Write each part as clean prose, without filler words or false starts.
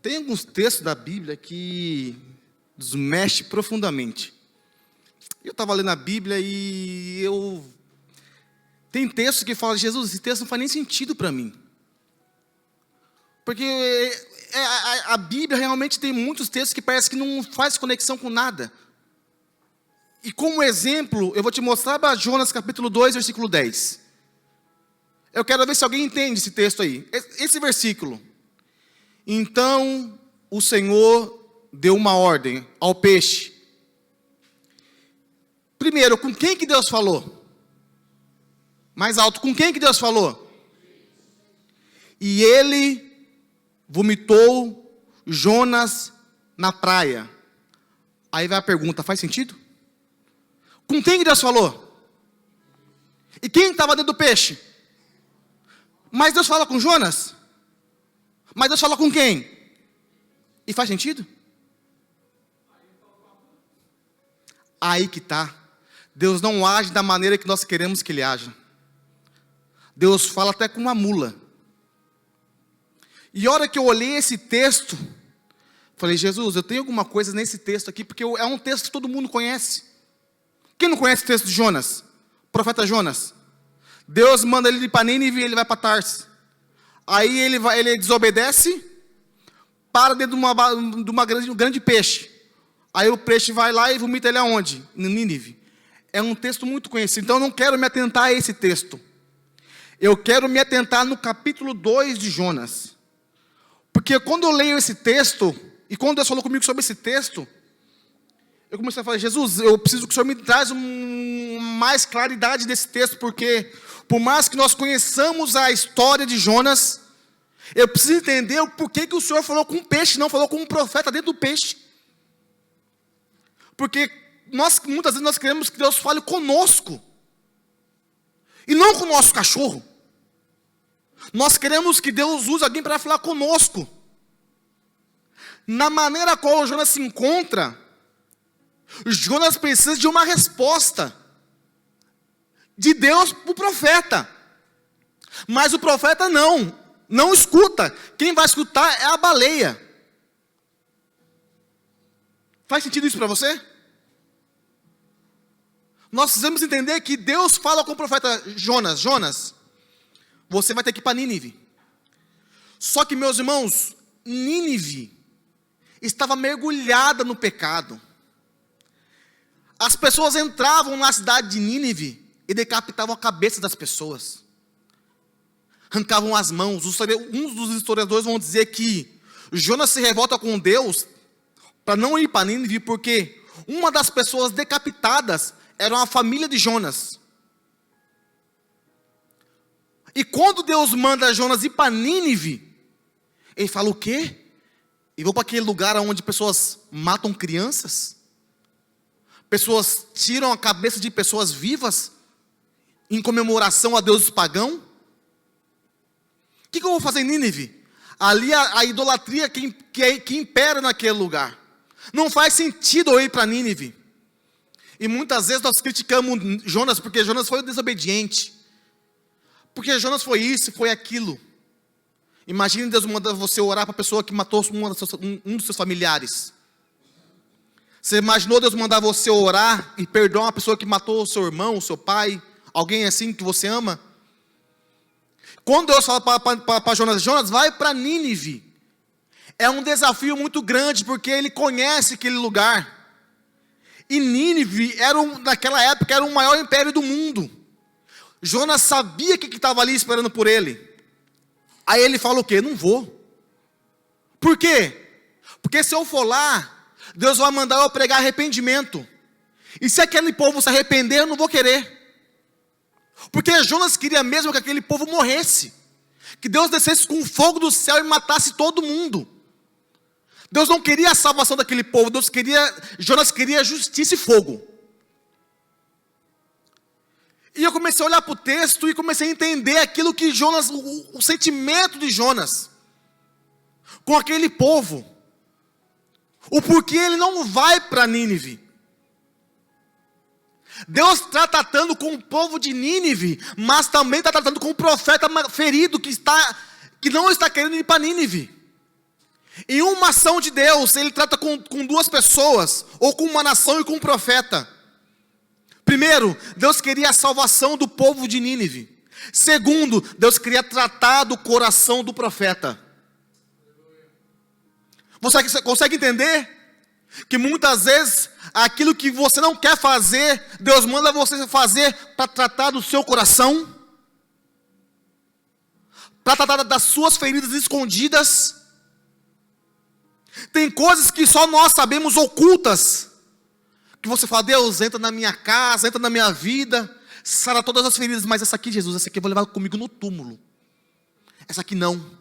Tem alguns textos da Bíblia que nos mexe profundamente. Eu estava lendo a Bíblia e tem textos que falam, Jesus, esse texto não faz nem sentido para mim. Porque a Bíblia realmente tem muitos textos que parece que não faz conexão com nada. E como exemplo, eu vou te mostrar para Jonas capítulo 2, versículo 10. Eu quero ver se alguém entende esse texto aí. Esse versículo. Então o Senhor deu uma ordem ao peixe. Primeiro, com quem que Deus falou? Mais alto, com quem que Deus falou? E ele vomitou Jonas na praia. Aí vai a pergunta, faz sentido? Com quem que Deus falou? E quem estava dentro do peixe? Mas Deus fala com Jonas? Mas Deus fala com quem? E faz sentido? Aí que está. Deus não age da maneira que nós queremos que Ele haja. Deus fala até com uma mula. E a hora que eu olhei esse texto, falei, Jesus, eu tenho alguma coisa nesse texto aqui, porque é um texto que todo mundo conhece. Quem não conhece o texto de Jonas? O profeta Jonas. Deus manda ele ir para Nínive e ele vai para Tarsis. Aí ele desobedece, para dentro de um grande peixe. Aí o peixe vai lá e vomita ele aonde? Em Nínive. É um texto muito conhecido. Então eu não quero me atentar a esse texto. Eu quero me atentar no capítulo 2 de Jonas. Porque quando eu leio esse texto, e quando Deus falou comigo sobre esse texto, eu comecei a falar, Jesus, eu preciso que o Senhor me traz mais claridade desse texto, porque por mais que nós conheçamos a história de Jonas, eu preciso entender o porquê que o Senhor falou com um peixe, não falou com um profeta dentro do peixe. Porque muitas vezes nós queremos que Deus fale conosco, e não com o nosso cachorro. Nós queremos que Deus use alguém para falar conosco. Na maneira qual Jonas se encontra, Jonas precisa de uma resposta de Deus para o profeta. Mas o profeta não escuta. Quem vai escutar é a baleia. Faz sentido isso para você? Nós precisamos entender que Deus fala com o profeta Jonas, Jonas, você vai ter que ir para Nínive. Só que, meus irmãos, Nínive estava mergulhada no pecado. As pessoas entravam na cidade de Nínive e decapitavam a cabeça das pessoas. Arrancavam as mãos. Uns dos historiadores vão dizer que Jonas se revolta com Deus para não ir para Nínive, porque uma das pessoas decapitadas era uma família de Jonas. E quando Deus manda Jonas ir para Nínive, ele fala o quê? Eu vou para aquele lugar onde pessoas matam crianças? Pessoas tiram a cabeça de pessoas vivas em comemoração a deuses pagãos? O que eu vou fazer em Nínive? Ali a idolatria que impera naquele lugar. Não faz sentido eu ir para Nínive. E muitas vezes nós criticamos Jonas porque Jonas foi desobediente. Porque Jonas foi isso, foi aquilo. Imagine Deus mandando você orar para a pessoa que matou um dos seus familiares. Você imaginou Deus mandar você orar e perdoar uma pessoa que matou o seu irmão, o seu pai, alguém assim que você ama? Quando Deus fala para Jonas, vai para Nínive. É um desafio muito grande, porque ele conhece aquele lugar. E Nínive, naquela época, era o maior império do mundo. Jonas sabia que estava ali esperando por ele. Aí ele fala o quê? Não vou. Por quê? Porque se eu for lá, Deus vai mandar eu pregar arrependimento. E se aquele povo se arrepender, eu não vou querer. Porque Jonas queria mesmo que aquele povo morresse. Que Deus descesse com fogo do céu e matasse todo mundo. Deus não queria a salvação daquele povo. Jonas queria justiça e fogo. E eu comecei a olhar para o texto e comecei a entender aquilo que Jonas, o sentimento de Jonas com aquele povo. O porquê ele não vai para Nínive. Deus está tratando com o povo de Nínive, mas também está tratando com o profeta ferido que não está querendo ir para Nínive. Em uma ação de Deus, Ele trata com duas pessoas, ou com uma nação e com um profeta. Primeiro, Deus queria a salvação do povo de Nínive. Segundo, Deus queria tratar do coração do profeta. Você consegue entender? Que muitas vezes, aquilo que você não quer fazer, Deus manda você fazer para tratar do seu coração, para tratar das suas feridas escondidas. Tem coisas que só nós sabemos ocultas, que você fala: Deus, entra na minha casa, entra na minha vida, sara todas as feridas, mas essa aqui, Jesus, essa aqui eu vou levar comigo no túmulo. Essa aqui não.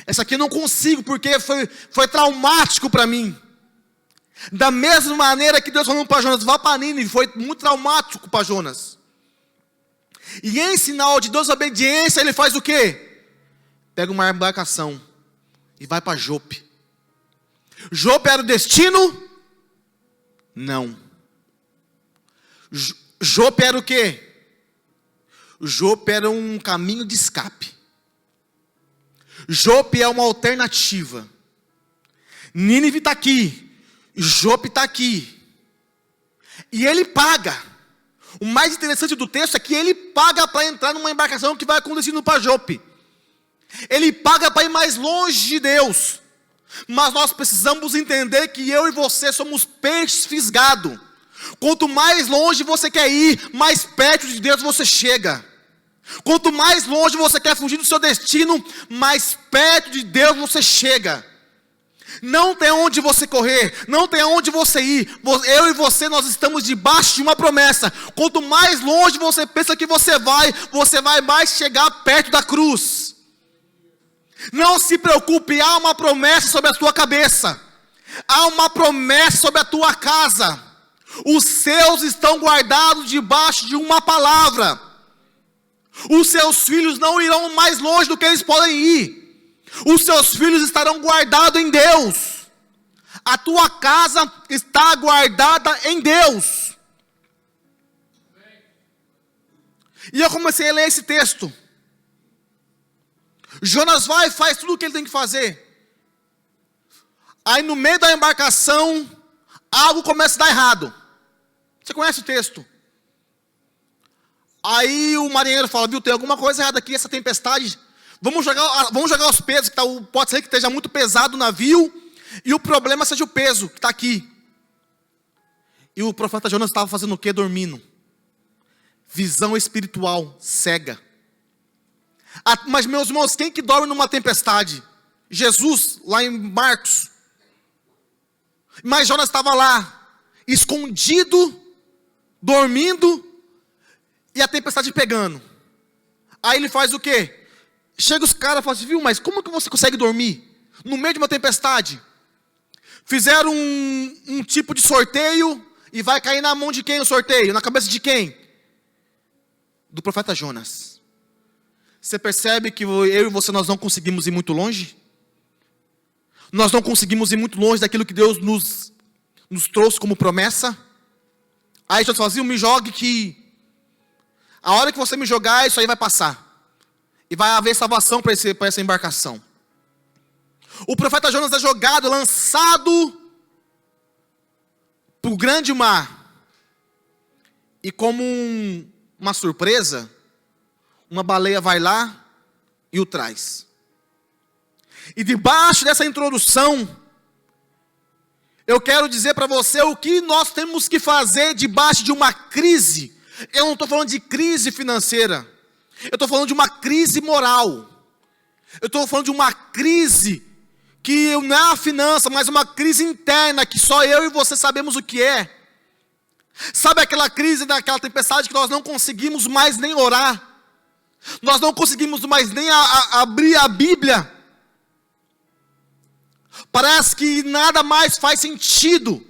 Essa aqui eu não consigo, porque foi traumático para mim. Da mesma maneira que Deus falou para Jonas: vá para Nínive, foi muito traumático para Jonas. E em sinal de desobediência, ele faz o quê? Pega uma embarcação e vai para Jope. Jope era o destino? Não. Jope era o quê? Jope era um caminho de escape. Jope é uma alternativa. Nínive está aqui, Jope está aqui. E ele paga. O mais interessante do texto é que ele paga para entrar numa embarcação que vai com destino para Jope. Ele paga para ir mais longe de Deus. Mas nós precisamos entender que eu e você somos peixes fisgados. Quanto mais longe você quer ir, mais perto de Deus você chega. Quanto mais longe você quer fugir do seu destino, mais perto de Deus você chega. Não tem onde você correr, não tem onde você ir. Eu e você, nós estamos debaixo de uma promessa. Quanto mais longe você pensa que você vai mais chegar perto da cruz. Não se preocupe, há uma promessa sobre a tua cabeça. Há uma promessa sobre a tua casa. Os seus estão guardados debaixo de uma palavra. Os seus filhos não irão mais longe do que eles podem ir. Os seus filhos estarão guardados em Deus. A tua casa está guardada em Deus. E eu comecei a ler esse texto. Jonas vai e faz tudo o que ele tem que fazer. Aí no meio da embarcação, algo começa a dar errado. Você conhece o texto? Aí o marinheiro fala: viu, tem alguma coisa errada aqui, essa tempestade. Vamos jogar os pesos, pode ser que esteja muito pesado o navio, e o problema seja o peso que está aqui. E o profeta Jonas estava fazendo o quê? Dormindo. Visão espiritual cega. Mas meus irmãos, quem que dorme numa tempestade? Jesus, lá em Marcos. Mas Jonas estava lá, escondido, dormindo, e a tempestade pegando. Aí ele faz o quê? Chega os caras e falam assim: viu, mas como que você consegue dormir no meio de uma tempestade? Fizeram um tipo de sorteio, e vai cair na mão de quem o sorteio? Na cabeça de quem? Do profeta Jonas. Você percebe que eu e você, nós não conseguimos ir muito longe? Nós não conseguimos ir muito longe daquilo que Deus nos trouxe como promessa? Aí Jonas fala assim: me jogue que a hora que você me jogar, isso aí vai passar. E vai haver salvação para essa embarcação. O profeta Jonas é jogado, lançado para o grande mar. E como uma surpresa, uma baleia vai lá e o traz. E debaixo dessa introdução, eu quero dizer para você o que nós temos que fazer debaixo de uma crise. Eu não estou falando de crise financeira. Eu estou falando de uma crise moral. Eu estou falando de uma crise que não é a finança, mas uma crise interna que só eu e você sabemos o que é. Sabe aquela crise daquela tempestade que nós não conseguimos mais nem orar? Nós não conseguimos mais nem abrir a Bíblia. Parece que nada mais faz sentido.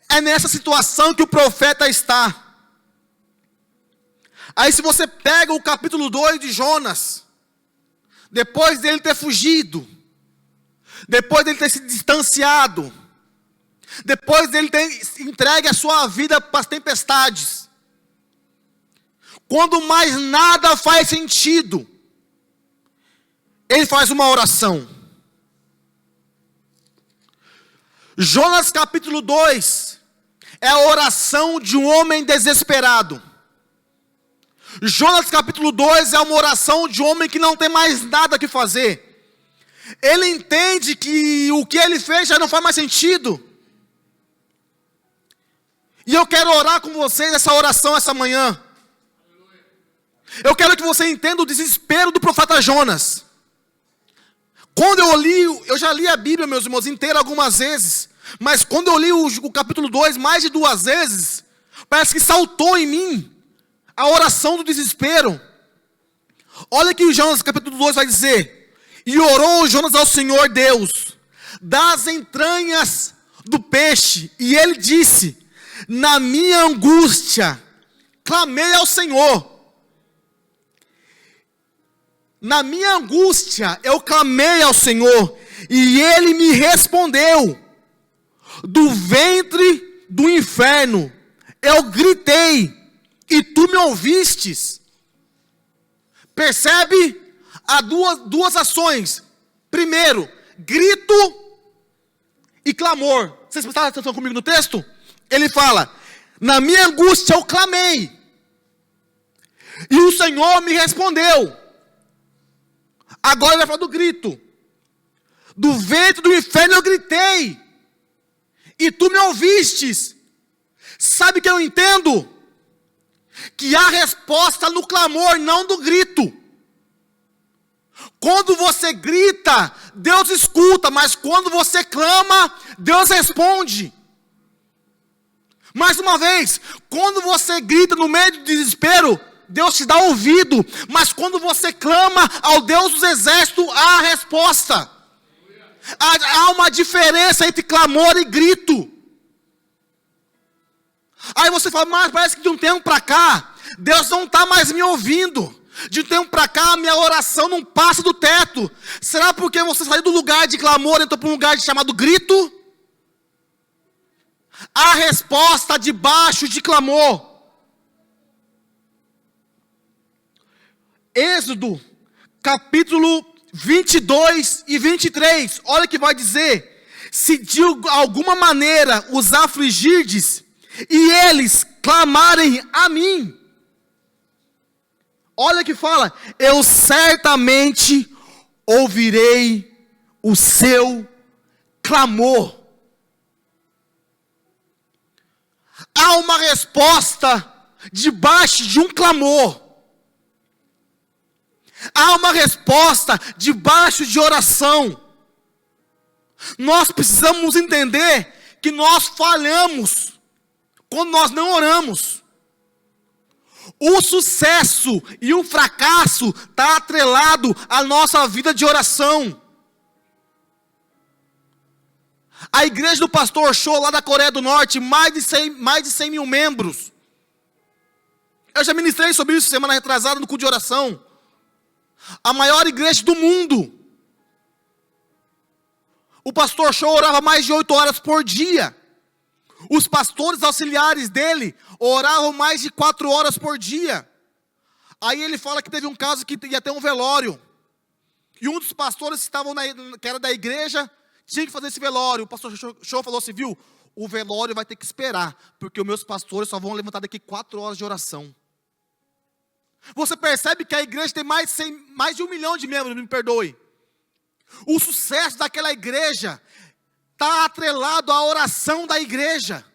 É nessa situação que o profeta está. Aí se você pega o capítulo 2 de Jonas, depois dele ter fugido, depois dele ter se distanciado, depois dele ter entregue a sua vida para as tempestades, quando mais nada faz sentido, ele faz uma oração. Jonas capítulo 2 é a oração de um homem desesperado. Jonas capítulo 2 é uma oração de um homem que não tem mais nada que fazer. Ele entende que o que ele fez já não faz mais sentido. E eu quero orar com vocês essa oração essa manhã. Eu quero que você entenda o desespero do profeta Jonas. Quando eu já li a Bíblia, meus irmãos, inteira algumas vezes. Mas quando eu li o capítulo 2 mais de 2 vezes, parece que saltou em mim a oração do desespero. Olha que o Jonas capítulo 2 vai dizer: e orou Jonas ao Senhor Deus, das entranhas do peixe, e ele disse: na minha angústia, clamei ao Senhor. Na minha angústia, eu clamei ao Senhor, e Ele me respondeu. Do ventre do inferno, eu gritei, e tu me ouvistes. Percebe? Há duas ações. Primeiro, grito e clamor. Vocês prestaram atenção comigo no texto? Ele fala: na minha angústia eu clamei, e o Senhor me respondeu. Agora ele vai falar do grito. Do ventre do inferno eu gritei, e tu me ouvistes. Sabe o que eu entendo? Que há resposta no clamor, não do grito. Quando você grita, Deus escuta, mas quando você clama, Deus responde. Mais uma vez, quando você grita no meio do desespero, Deus te dá ouvido, mas quando você clama ao Deus dos exércitos, há a resposta. Há uma diferença entre clamor e grito. Aí você fala: mas parece que de um tempo para cá, Deus não está mais me ouvindo. De um tempo para cá, a minha oração não passa do teto. Será porque você saiu do lugar de clamor e entrou para um lugar chamado grito? A resposta debaixo de clamor. Êxodo, capítulo 22 e 23, olha o que vai dizer: se de alguma maneira os afligirdes, e eles clamarem a mim, olha que fala: eu certamente ouvirei o seu clamor. Há uma resposta debaixo de um clamor. Há uma resposta debaixo de oração. Nós precisamos entender que nós falhamos quando nós não oramos. O sucesso e o fracasso está atrelado à nossa vida de oração. A igreja do pastor Cho, lá da Coreia do Norte, mais de 100 mil membros. Eu já ministrei sobre isso semana retrasada no culto de oração. A maior igreja do mundo. O pastor Cho orava mais de 8 horas por dia. Os pastores auxiliares dele oravam mais de 4 horas por dia. Aí ele fala que teve um caso que ia ter um velório. E um dos pastores que era da igreja tinha que fazer esse velório. O pastor Cho falou assim: viu, o velório vai ter que esperar, porque os meus pastores só vão levantar daqui 4 horas de oração. Você percebe que a igreja tem mais de 1 milhão de membros, me perdoe. O sucesso daquela igreja está atrelado à oração da igreja.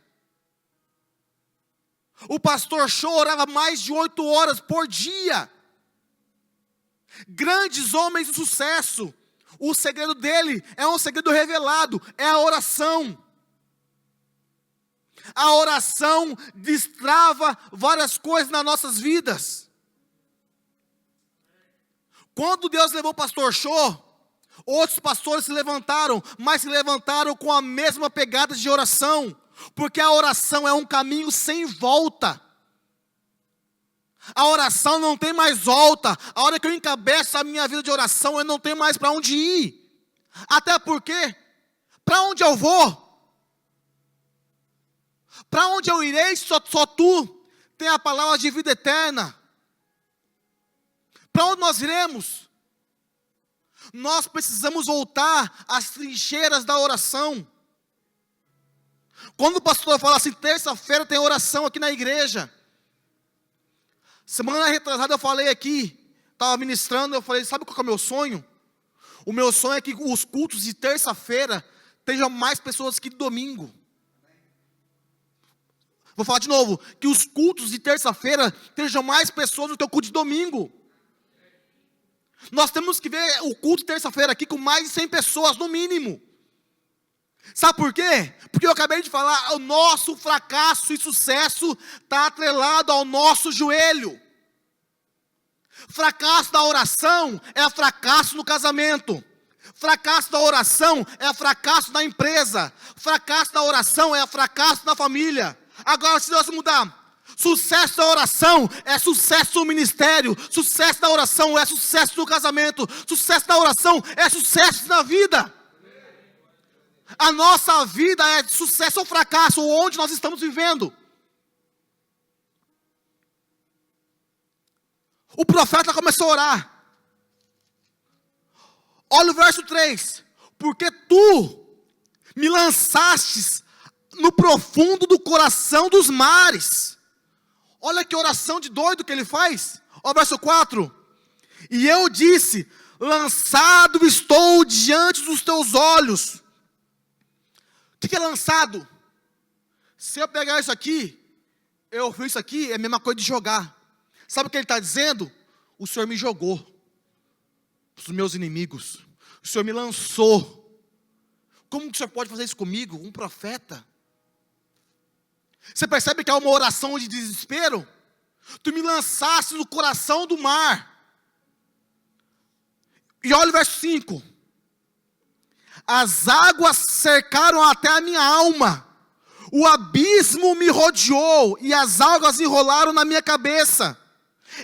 O pastor Cho orava mais de 8 horas por dia. Grandes homens de sucesso. O segredo dele é um segredo revelado, é a oração. A oração destrava várias coisas nas nossas vidas. Quando Deus levou o pastor Cho, outros pastores se levantaram, mas se levantaram com a mesma pegada de oração, porque a oração é um caminho sem volta. A oração não tem mais volta. A hora que eu encabeço a minha vida de oração, eu não tenho mais para onde ir. Até porque, para onde eu vou? Para onde eu irei? Só tu tem a palavra de vida eterna. Para onde nós iremos? Nós precisamos voltar às trincheiras da oração. Quando o pastor fala assim, terça-feira tem oração aqui na igreja. Semana retrasada eu falei aqui, estava ministrando, eu falei, sabe qual que é o meu sonho? O meu sonho é que os cultos de terça-feira tenham mais pessoas que de domingo. Vou falar de novo, que os cultos de terça-feira tenham mais pessoas do que o culto de domingo. Nós temos que ver o culto de terça-feira aqui com mais de 100 pessoas no mínimo. Sabe por quê? Porque eu acabei de falar, o nosso fracasso e sucesso está atrelado ao nosso joelho. Fracasso da oração é fracasso no casamento. Fracasso da oração é fracasso na empresa. Fracasso da oração é fracasso na família. Agora, se Deus mudar, sucesso da oração é sucesso no ministério. Sucesso da oração é sucesso no casamento. Sucesso da oração é sucesso na vida. A nossa vida é de sucesso ou fracasso, onde nós estamos vivendo. O profeta começou a orar. Olha o verso 3. Porque tu me lançastes no profundo do coração dos mares. Olha que oração de doido que ele faz. Olha o verso 4. E eu disse, lançado estou diante dos teus olhos. O que é lançado? Se eu pegar isso aqui, eu fiz isso aqui, é a mesma coisa de jogar. Sabe o que ele está dizendo? O Senhor me jogou para os meus inimigos. O Senhor me lançou. Como que o Senhor pode fazer isso comigo? Um profeta. Você percebe que é uma oração de desespero? Tu me lançaste no coração do mar. E olha o verso 5. As águas cercaram até a minha alma. O abismo me rodeou e as águas enrolaram na minha cabeça.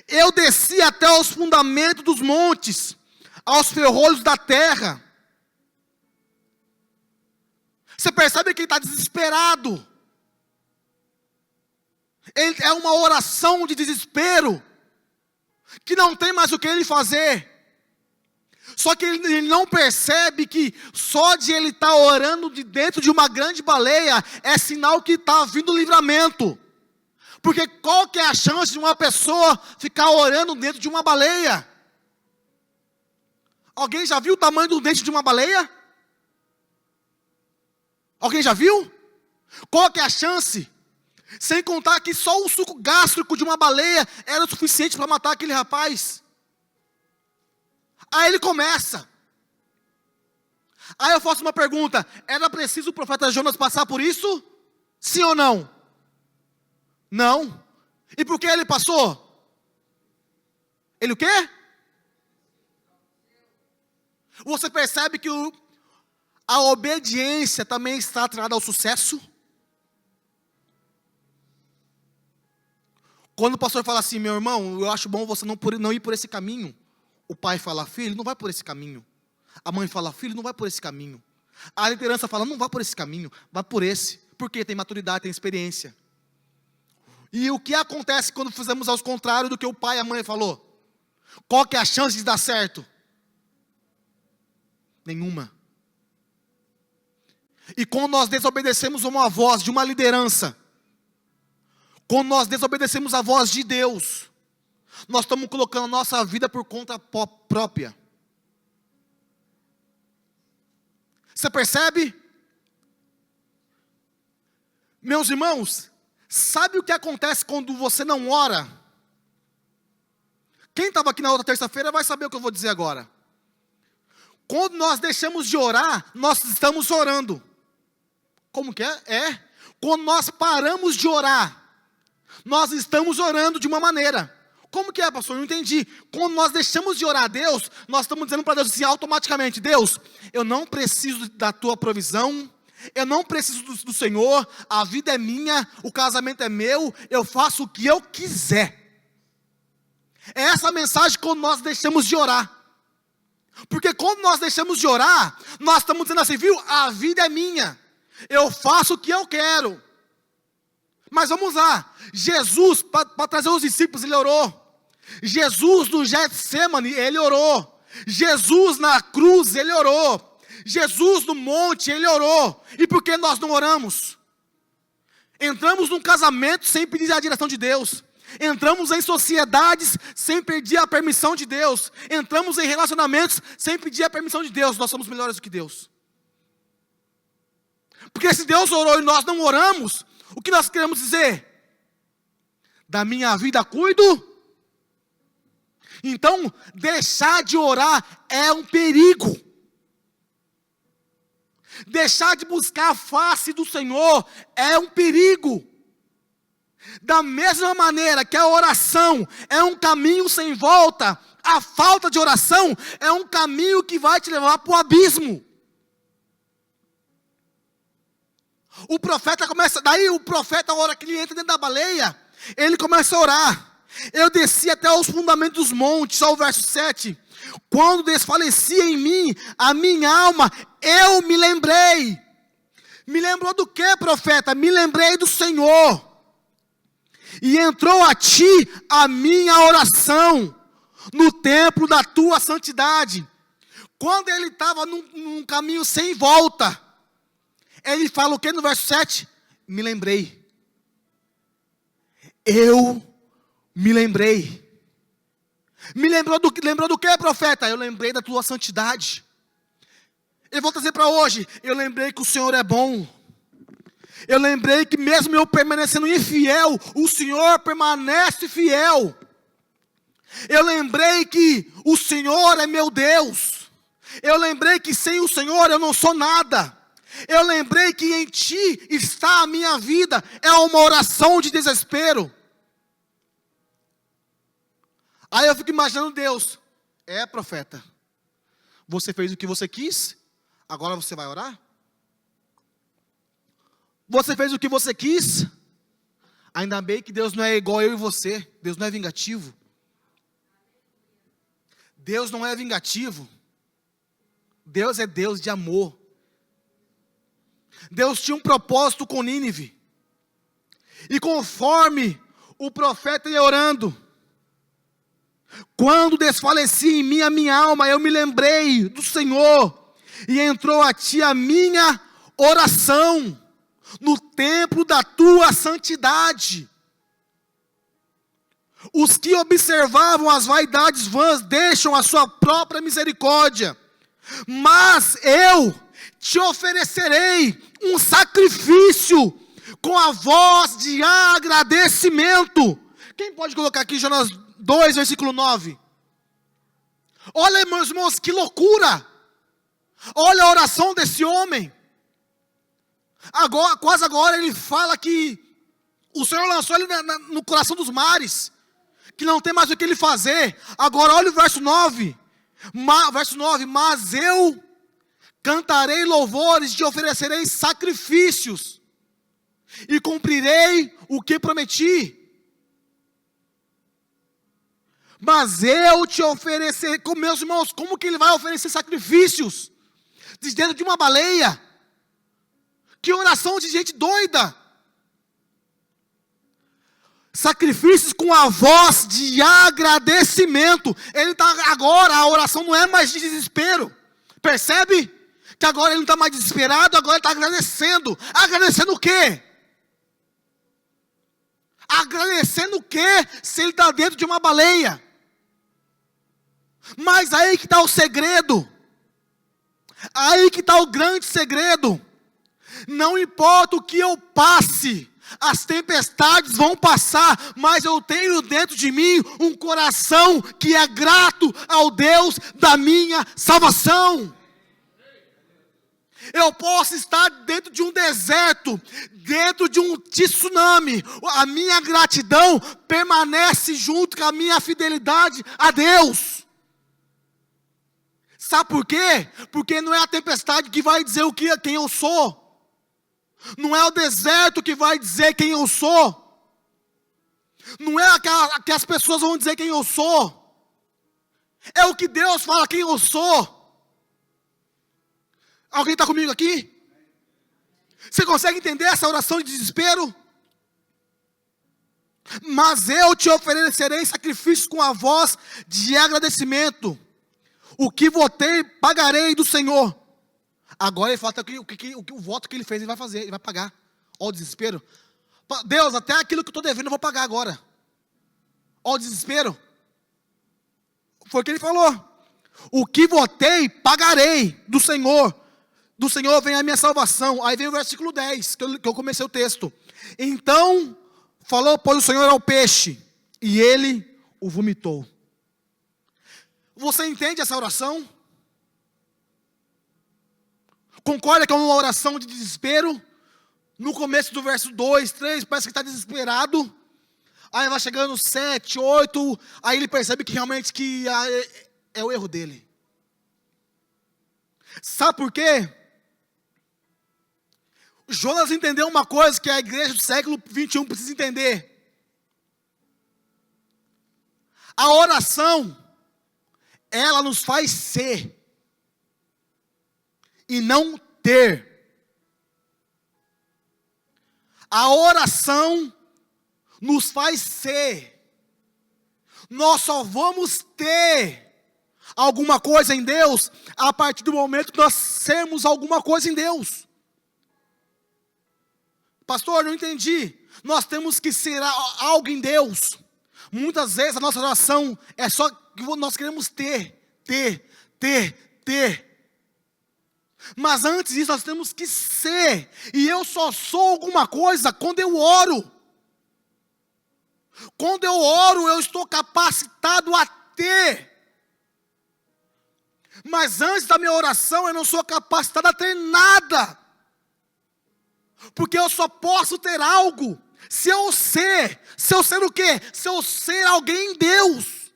Eu desci até os fundamentos dos montes, aos ferrolhos da terra. Você percebe que ele está desesperado. Ele é uma oração de desespero, que não tem mais o que ele fazer. Só que ele não percebe que só de ele estar orando de dentro de uma grande baleia é sinal que está vindo livramento. Porque qual que é a chance de uma pessoa ficar orando dentro de uma baleia? Alguém já viu o tamanho do dente de uma baleia? Alguém já viu? Qual que é a chance? Sem contar que só o suco gástrico de uma baleia era o suficiente para matar aquele rapaz. Aí ele começa. Aí eu faço uma pergunta. Era preciso o profeta Jonas passar por isso? Sim ou não? Não. E por que ele passou? Ele o quê? Você percebe que a obediência também está atrelada ao sucesso? Quando o pastor fala assim, meu irmão, eu acho bom você não ir por esse caminho. O pai fala, filho, não vai por esse caminho. A mãe fala, filho, não vai por esse caminho. A liderança fala, não vai por esse caminho, vai por esse. Porque tem maturidade, tem experiência. E o que acontece quando fizemos ao contrário do que o pai e a mãe falou? Qual que é a chance de dar certo? Nenhuma. E quando nós desobedecemos uma voz de uma liderança, quando nós desobedecemos a voz de Deus, nós estamos colocando a nossa vida por conta própria. Você percebe? Meus irmãos, sabe o que acontece quando você não ora? Quem estava aqui na outra terça-feira vai saber o que eu vou dizer agora. Quando nós deixamos de orar, nós estamos orando. Como que é? Quando nós paramos de orar, nós estamos orando de uma maneira. Como que é, pastor? Eu não entendi. Quando nós deixamos de orar a Deus, nós estamos dizendo para Deus assim, automaticamente, Deus, eu não preciso da tua provisão, eu não preciso do Senhor, a vida é minha, o casamento é meu, eu faço o que eu quiser. É essa a mensagem quando nós deixamos de orar. Porque quando nós deixamos de orar, nós estamos dizendo assim, viu, a vida é minha, eu faço o que eu quero. Mas vamos lá, Jesus, para trazer os discípulos, ele orou. Jesus no Getsemane, ele orou. Jesus na cruz, ele orou. Jesus no monte, ele orou. E por que nós não oramos? Entramos num casamento sem pedir a direção de Deus. Entramos em sociedades sem pedir a permissão de Deus. Entramos em relacionamentos sem pedir a permissão de Deus. Nós somos melhores do que Deus. Porque se Deus orou e nós não oramos, o que nós queremos dizer? Da minha vida cuido. Então, deixar de orar é um perigo. Deixar de buscar a face do Senhor é um perigo. Da mesma maneira que a oração é um caminho sem volta, a falta de oração é um caminho que vai te levar para o abismo. O profeta começa, daí o profeta, a hora que ele entra dentro da baleia, ele começa a orar. Eu desci até os fundamentos dos montes, só o verso 7. Quando desfalecia em mim a minha alma, eu me lembrei. Me lembrou do que, profeta? Me lembrei do Senhor. E entrou a ti a minha oração, no templo da tua santidade. Quando ele estava num caminho sem volta, ele fala o que no verso 7? Me lembrei. Eu me lembrei. Lembrou do que, profeta? Eu lembrei da tua santidade. Eu vou trazer para hoje. Eu lembrei que o Senhor é bom. Eu lembrei que mesmo eu permanecendo infiel, o Senhor permanece fiel. Eu lembrei que o Senhor é meu Deus. Eu lembrei que sem o Senhor eu não sou nada. Eu lembrei que em Ti está a minha vida. É uma oração de desespero. Aí eu fico imaginando Deus. Profeta, você fez o que você quis, agora você vai orar? Você fez o que você quis? Ainda bem que Deus não é igual eu e você. Deus não é vingativo. Deus não é vingativo. Deus é Deus de amor. Deus tinha um propósito com Nínive. E conforme o profeta ia orando, quando desfaleci em mim a minha alma, eu me lembrei do Senhor, e entrou a ti a minha oração, no templo da tua santidade. Os que observavam as vaidades vãs deixam a sua própria misericórdia, mas eu te oferecerei um sacrifício com a voz de agradecimento. Quem pode colocar aqui Jonas 2, versículo 9? Olha, meus irmãos, que loucura! Olha a oração desse homem. Quase agora ele fala que o Senhor lançou ele no coração dos mares, que não tem mais o que ele fazer. Agora olha o verso 9. Verso 9, mas eu cantarei louvores, te oferecerei sacrifícios, e cumprirei o que prometi. Mas eu te oferecerei, meus irmãos, como que ele vai oferecer sacrifícios? De dentro de uma baleia? Que oração de gente doida! Sacrifícios com a voz de agradecimento. Ele está agora, a oração não é mais de desespero. Percebe? Que agora ele não está mais desesperado, agora ele está agradecendo. Agradecendo o quê? Agradecendo o quê? Se ele está dentro de uma baleia. Mas aí que está o segredo. Aí que está o grande segredo. Não importa o que eu passe, as tempestades vão passar, mas eu tenho dentro de mim um coração que é grato ao Deus da minha salvação. Eu posso estar dentro de um deserto, dentro de um tsunami, a minha gratidão permanece junto com a minha fidelidade a Deus. Sabe por quê? Porque não é a tempestade que vai dizer quem eu sou. Não é o deserto que vai dizer quem eu sou. Não é que as pessoas vão dizer quem eu sou. É o que Deus fala quem eu sou. Alguém está comigo aqui? Você consegue entender essa oração de desespero? Mas eu te oferecerei sacrifícios com a voz de agradecimento. O que votei, pagarei do Senhor. Agora ele fala o voto que ele fez, ele vai fazer, ele vai pagar. Olha o desespero. Deus, até aquilo que eu estou devendo eu vou pagar agora. Olha o desespero. Foi o que ele falou. O que votei, pagarei do Senhor. Do Senhor vem a minha salvação. Aí vem o versículo 10, que eu comecei o texto. Então, falou, pois o Senhor ao peixe, e ele o vomitou. Você entende essa oração? Concorda que é uma oração de desespero? No começo do verso 2, 3, parece que está desesperado. Aí vai chegando 7, 8, aí ele percebe que realmente é o erro dele. Sabe por quê? Jonas entendeu uma coisa que a igreja do século 21 precisa entender. A oração, ela nos faz ser e não ter. A oração nos faz ser. Nós só vamos ter alguma coisa em Deus a partir do momento que nós sermos alguma coisa em Deus. Pastor, não entendi. Nós temos que ser algo em Deus. Muitas vezes a nossa oração é só que nós queremos ter. Mas antes disso nós temos que ser. E eu só sou alguma coisa quando eu oro. Quando eu oro, eu estou capacitado a ter. Mas antes da minha oração, eu não sou capacitado a ter nada. Porque eu só posso ter algo se eu ser o quê? Se eu ser alguém em Deus.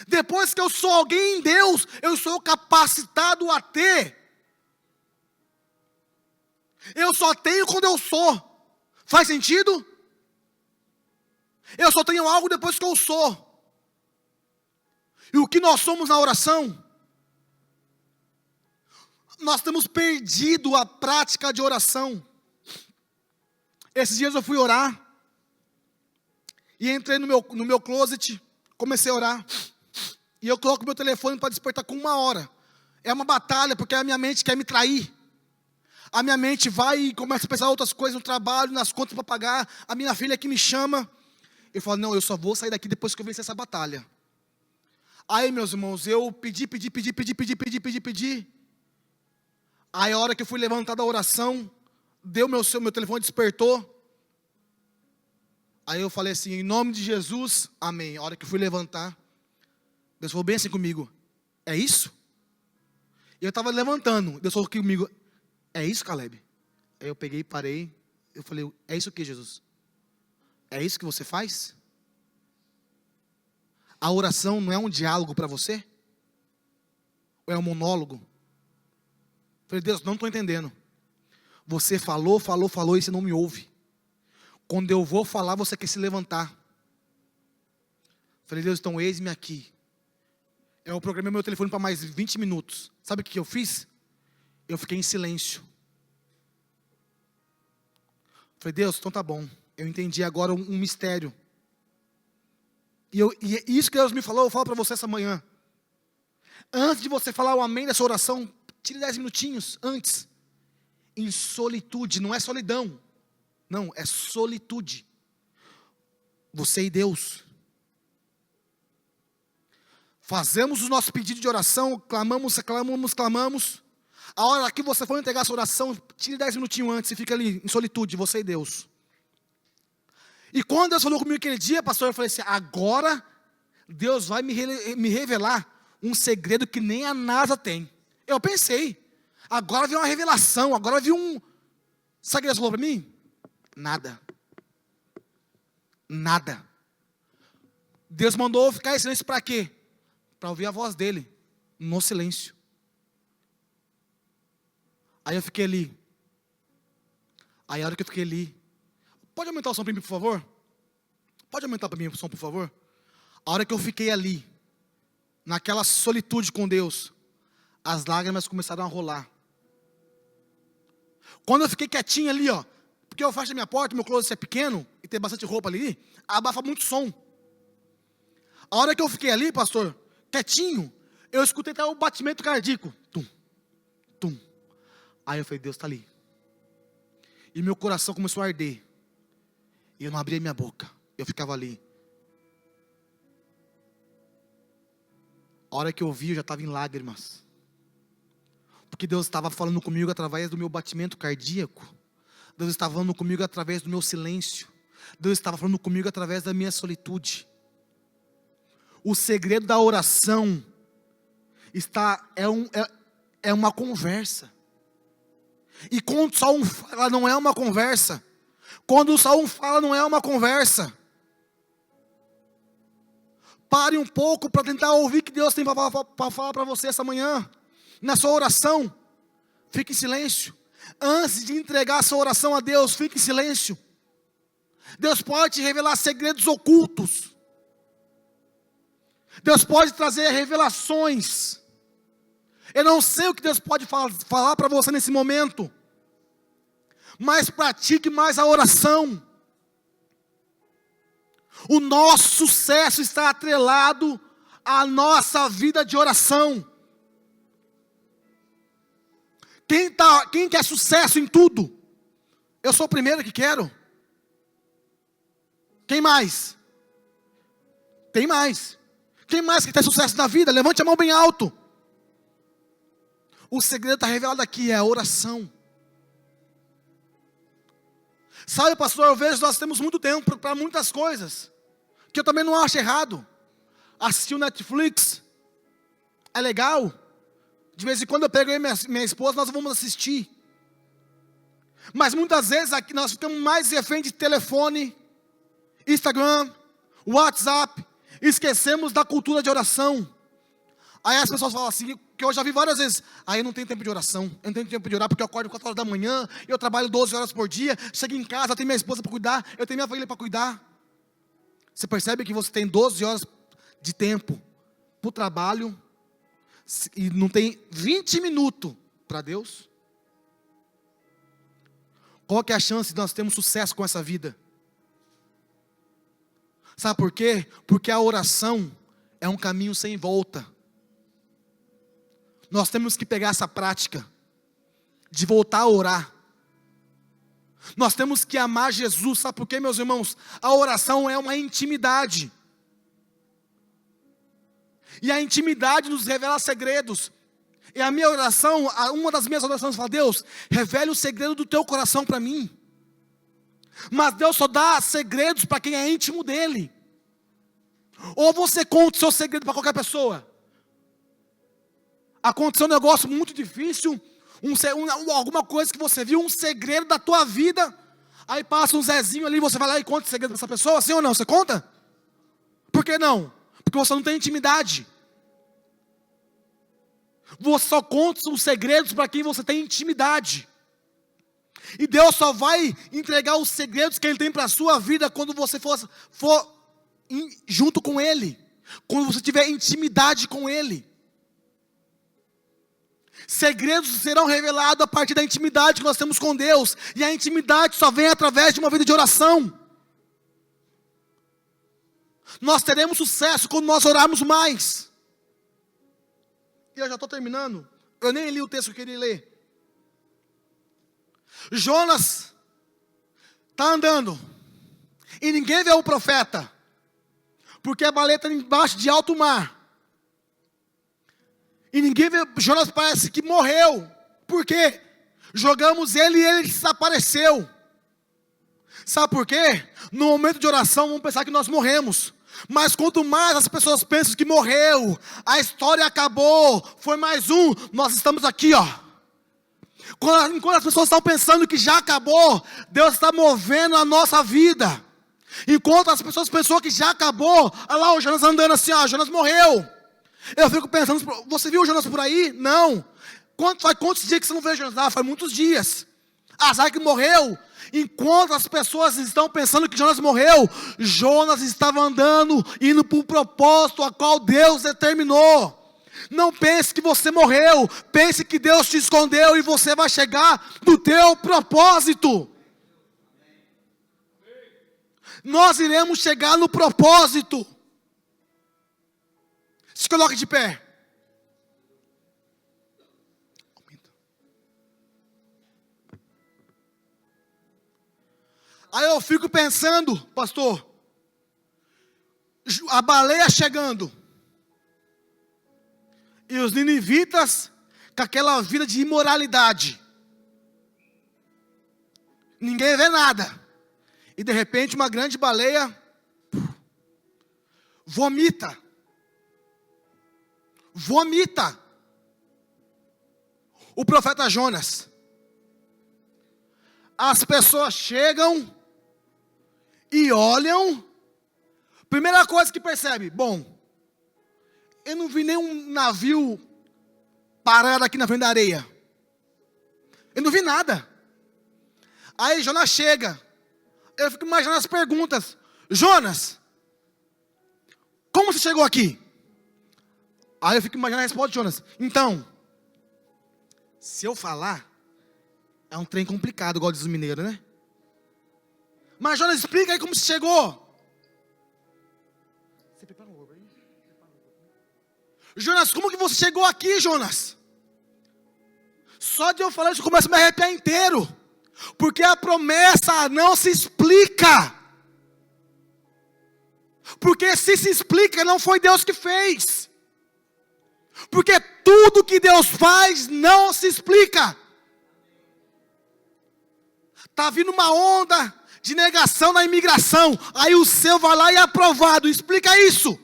Depois que eu sou alguém em Deus, eu sou capacitado a ter. Eu só tenho quando eu sou. Faz sentido? Eu só tenho algo depois que eu sou. E o que nós somos na oração? Nós temos perdido a prática de oração. Esses dias eu fui orar. E entrei no meu closet. Comecei a orar. E eu coloco meu telefone para despertar com 1 hora. É uma batalha, porque a minha mente quer me trair. A minha mente vai e começa a pensar outras coisas no trabalho, nas contas para pagar. A minha filha que me chama. Eu falo, não, eu só vou sair daqui depois que eu vencer essa batalha. Aí, meus irmãos, eu pedi. Aí, a hora que eu fui levantar da oração, deu meu telefone, despertou. Aí eu falei assim, em nome de Jesus, amém. A hora que eu fui levantar, Deus falou bem assim comigo, é isso? E eu estava levantando, Deus falou comigo, é isso, Caleb? Aí eu peguei, parei, eu falei, é isso o que, Jesus? É isso que você faz? A oração não é um diálogo para você? Ou é um monólogo? Eu falei, Deus, não estou entendendo. Você falou e você não me ouve. Quando eu vou falar, você quer se levantar. Eu falei, Deus, então eis-me aqui. Eu programei meu telefone para mais 20 minutos. Sabe o que eu fiz? Eu fiquei em silêncio. Eu falei, Deus, então tá bom. Eu entendi agora um mistério. E isso que Deus me falou, eu falo para você essa manhã. Antes de você falar o amém dessa oração, tire 10 minutinhos antes. Em solitude, não é solidão. Não, é solitude. Você e Deus. Fazemos o nosso pedido de oração, clamamos. A hora que você for entregar essa oração, tire 10 minutinhos antes e fica ali em solitude, você e Deus. E quando Deus falou comigo aquele dia, pastor, eu falei assim, agora Deus vai me revelar um segredo que nem a NASA tem. Eu pensei, agora veio uma revelação, agora veio um... Sabe o que Deus falou para mim? Nada. Deus mandou eu ficar em silêncio para quê? Para ouvir a voz dele, no silêncio. Aí eu fiquei ali. Aí a hora que eu fiquei ali, pode aumentar o som para mim, por favor? Pode aumentar para mim o som, por favor? A hora que eu fiquei ali, naquela solitude com Deus, as lágrimas começaram a rolar. Quando eu fiquei quietinho ali, ó, porque eu fecho a minha porta, meu closet é pequeno, e tem bastante roupa ali, abafa muito som. A hora que eu fiquei ali, pastor, quietinho, Eu escutei até o batimento cardíaco. Tum, tum. Aí eu falei, Deus está ali. E meu coração começou a arder. E eu não abria minha boca. Eu ficava ali. A hora que eu vi, eu já estava em lágrimas. Porque Deus estava falando comigo através do meu batimento cardíaco. Deus estava falando comigo através do meu silêncio. Deus estava falando comigo através da minha solitude. O segredo da oração é uma conversa. E quando só um fala, não é uma conversa. Quando só um fala, não é uma conversa. Pare um pouco para tentar ouvir o que Deus tem para falar para você essa manhã. Na sua oração, fique em silêncio. Antes de entregar a sua oração a Deus, fique em silêncio. Deus pode te revelar segredos ocultos. Deus pode trazer revelações. Eu não sei o que Deus pode falar para você nesse momento, mas pratique mais a oração. O nosso sucesso está atrelado à nossa vida de oração. Quem quer sucesso em tudo? Eu sou o primeiro que quero. Quem mais? Tem mais. Quem mais quer ter sucesso na vida? Levante a mão bem alto. O segredo está revelado aqui, é a oração. Sabe, pastor, eu vejo que nós temos muito tempo para muitas coisas, que eu também não acho errado. Assistir o Netflix é legal. De vez em quando eu pego eu e minha esposa, nós vamos assistir. Mas muitas vezes aqui nós ficamos mais refém de telefone, Instagram, WhatsApp. Esquecemos da cultura de oração. Aí as pessoas falam assim, que eu já vi várias vezes. Aí eu não tenho tempo de oração. Eu não tenho tempo de orar porque eu acordo 4 horas da manhã. Eu trabalho 12 horas por dia. Chego em casa, eu tenho minha esposa para cuidar. Eu tenho minha família para cuidar. Você percebe que você tem 12 horas de tempo para o trabalho e não tem 20 minutos para Deus? Qual que é a chance de nós termos sucesso com essa vida? Sabe por quê? Porque a oração é um caminho sem volta. Nós temos que pegar essa prática de voltar a orar. Nós temos que amar Jesus. Sabe por quê, meus irmãos? A oração é uma intimidade. E a intimidade nos revela segredos. E a minha oração, uma das minhas orações fala: Deus, revele o segredo do teu coração para mim. Mas Deus só dá segredos para quem é íntimo dele. Ou você conta o seu segredo para qualquer pessoa. Aconteceu um negócio muito difícil, alguma coisa que você viu, um segredo da tua vida. Aí passa um Zezinho ali, você vai lá e conta o segredo para essa pessoa, sim ou não? Você conta? Por que não? Porque você não tem intimidade. Você só conta os segredos para quem você tem intimidade. E Deus só vai entregar os segredos que Ele tem para a sua vida quando você for junto com Ele. Quando você tiver intimidade com Ele. Segredos serão revelados a partir da intimidade que nós temos com Deus. E a intimidade só vem através de uma vida de oração. Nós teremos sucesso quando nós orarmos mais. E eu já estou terminando. Eu nem li o texto que eu queria ler. Jonas está andando. E ninguém vê o profeta. Porque a baleia está embaixo de alto mar. E ninguém vê, Jonas parece que morreu. Por quê? Jogamos ele e ele desapareceu. Sabe por quê? No momento de oração vamos pensar que nós morremos. Mas quanto mais as pessoas pensam que morreu, a história acabou, foi mais um, nós estamos aqui, ó. Enquanto as pessoas estão pensando que já acabou, Deus está movendo a nossa vida. Enquanto as pessoas pensam que já acabou, olha lá o Jonas andando assim, ó, Jonas morreu. Eu fico pensando, você viu o Jonas por aí? Não. Quantos dias que você não vê o Jonas? Ah, faz muitos dias. Ah, sabe que morreu? Enquanto as pessoas estão pensando que Jonas morreu, Jonas estava andando, indo para o propósito a qual Deus determinou. Não pense que você morreu, pense que Deus te escondeu e você vai chegar no teu propósito. Nós iremos chegar no propósito. Se coloque de pé. Aí eu fico pensando, pastor, a baleia chegando, e os ninivitas com aquela vida de imoralidade, ninguém vê nada, e de repente uma grande baleia vomita o profeta Jonas. As pessoas chegam e olham, primeira coisa que percebe, bom, eu não vi nenhum navio parado aqui na frente da areia, eu não vi nada. Aí Jonas chega, eu fico imaginando as perguntas, Jonas, como você chegou aqui? Aí eu fico imaginando a resposta de Jonas, então, se eu falar, é um trem complicado, igual diz os mineiros, né? Mas Jonas, explica aí como você chegou. Você prepara um ovo aí? Jonas, como que você chegou aqui, Jonas? Só de eu falar isso, eu começo a me arrepiar inteiro. Porque a promessa não se explica. Porque se explica, não foi Deus que fez. Porque tudo que Deus faz não se explica. Está vindo uma onda de negação na imigração. Aí o seu vai lá e é aprovado. Explica isso.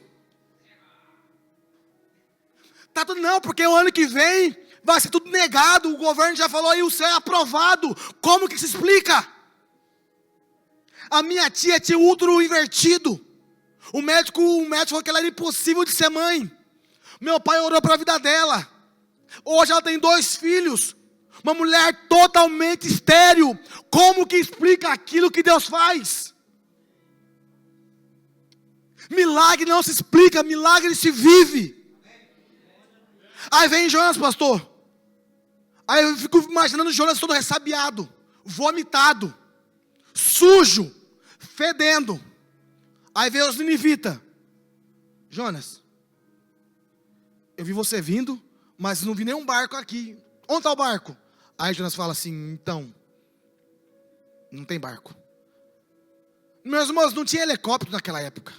Tá tudo não, porque o ano que vem vai ser tudo negado. O governo já falou aí, o seu é aprovado. Como que se explica? A minha tia tinha o útero invertido. O médico falou que ela era impossível de ser mãe. Meu pai orou para a vida dela. Hoje ela tem 2 filhos. Uma mulher totalmente estéril. Como que explica aquilo que Deus faz? Milagre não se explica, milagre se vive. Aí vem Jonas, pastor. Aí eu fico imaginando Jonas todo ressabiado, vomitado, sujo, fedendo. Aí vem os ninivitas. Jonas, eu vi você vindo, mas não vi nenhum barco aqui. Onde está o barco? Aí Jonas fala assim, então, não tem barco. Meus irmãos, não tinha helicóptero naquela época.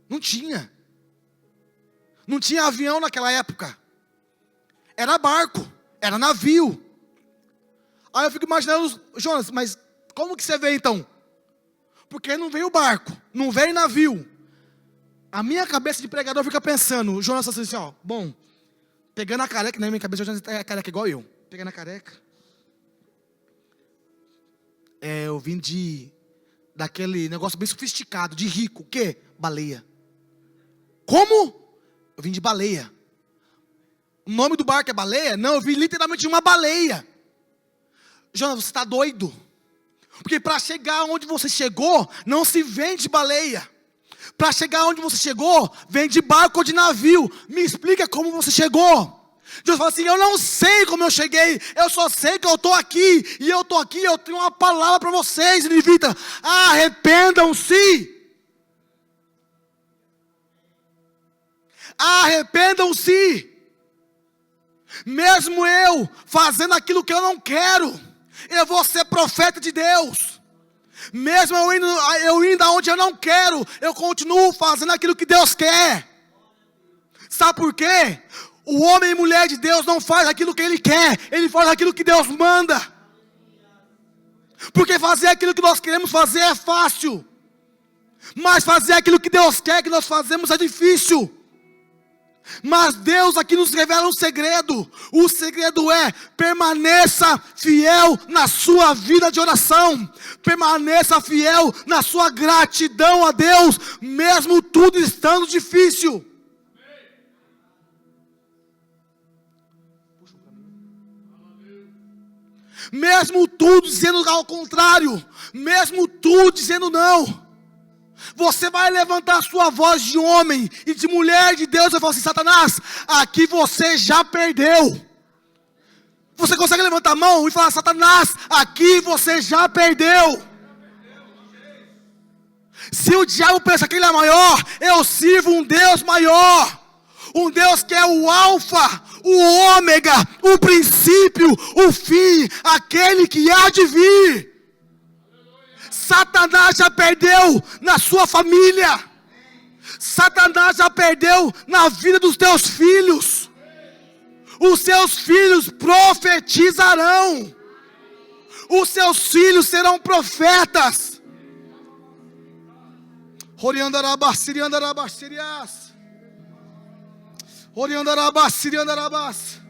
Não tinha. Não tinha avião naquela época. Era barco, era navio. Aí eu fico imaginando, Jonas, mas como que você veio então? Porque não veio barco, não veio navio. A minha cabeça de pregador fica pensando, Jonas assim, ó, bom, pegando a careca, na minha cabeça Jonas é careca igual eu. Pegando a careca. Eu vim daquele negócio bem sofisticado, de rico. O quê? Baleia. Como? Eu vim de baleia. O nome do barco é baleia? Não, eu vim literalmente de uma baleia. Jonas, você está doido? Porque para chegar onde você chegou, não se vem de baleia. Para chegar onde você chegou, vem de barco ou de navio. Me explica como você chegou. Deus fala assim, eu não sei como eu cheguei, eu só sei que eu estou aqui, e eu estou aqui, eu tenho uma palavra para vocês, ninivitas, arrependam-se. Arrependam-se. Mesmo eu fazendo aquilo que eu não quero, eu vou ser profeta de Deus. Mesmo eu indo aonde eu não quero, eu continuo fazendo aquilo que Deus quer. Sabe por quê? O homem e mulher de Deus não faz aquilo que ele quer, ele faz aquilo que Deus manda. Porque fazer aquilo que nós queremos fazer é fácil, mas fazer aquilo que Deus quer que nós fazemos é difícil. Mas Deus aqui nos revela um segredo. O segredo é: permaneça fiel na sua vida de oração, permaneça fiel na sua gratidão a Deus, mesmo tudo estando difícil. Mesmo tudo dizendo ao contrário, mesmo tudo dizendo não, você vai levantar a sua voz de homem e de mulher de Deus e falar assim: Satanás, aqui você já perdeu. Você consegue levantar a mão e falar: Satanás, aqui você já perdeu. Se o diabo pensa que ele é maior, eu sirvo um Deus maior. Um Deus que é o alfa, o ômega, o princípio, o fim, aquele que há de vir. Satanás já perdeu na sua família. Satanás já perdeu na vida dos teus filhos. Os seus filhos profetizarão. Os seus filhos serão profetas. Oriandarabas, Siriandarabas, Sirias. Oriandarabas, Siriandarabas.